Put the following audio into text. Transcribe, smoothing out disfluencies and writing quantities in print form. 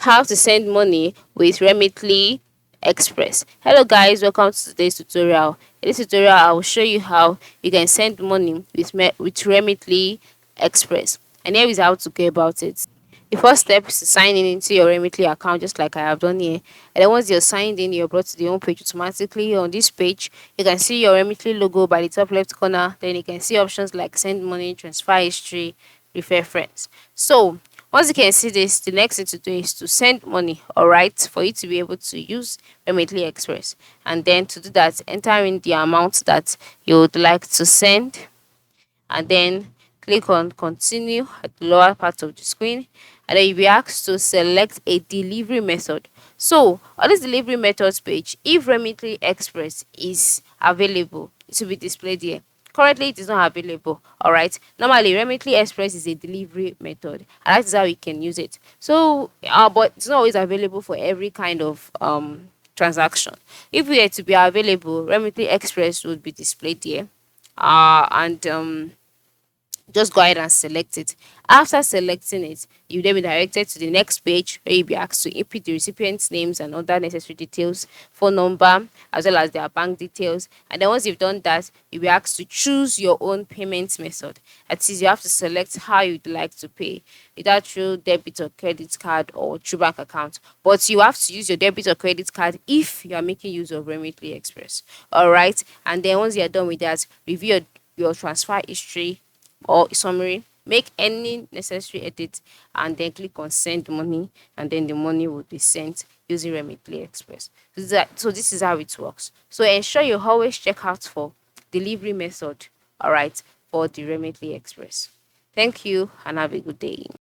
how to send money with Remitly Express. Hello guys, welcome to today's tutorial. In this tutorial, I will show you how you can send money with Remitly Express. And here is how to go about it. The first step is to sign in into your Remitly account, just like I have done here. And then once you're signed in, you're brought to the home page automatically. On this page, you can see your Remitly logo by the top left corner. Then you can see options like send money, transfer history, refer friends. So once you can see this, the next thing to do is to send money, all right, for you to be able to use Remitly Express. And then to do that, enter in the amount that you would like to send, and then click on continue at the lower part of the screen, and then you'll be asked to select a delivery method. So on this delivery methods page, if Remitly Express is available, it will be displayed here. Currently it is not available. All right, normally Remitly Express is a delivery method, and that is how we can use it. So but it's not always available for every kind of transaction. If we were to be available, Remitly Express would be displayed here. And just go ahead and select it. After selecting it, you then be directed to the next page where you'll be asked to input the recipient's names and other necessary details, phone number, as well as their bank details. And then once you've done that, you'll be asked to choose your own payment method. That is, you have to select how you'd like to pay, either through debit or credit card or through bank account. But you have to use your debit or credit card if you are making use of Remitly Express. All right. And then once you're done with that, review your transfer history or summary, make any necessary edit, and then click on send money, and then the money will be sent using Remitly Express. So this is how it works. So ensure you always check out for delivery method, all right, for the Remitly Express. Thank you and have a good day.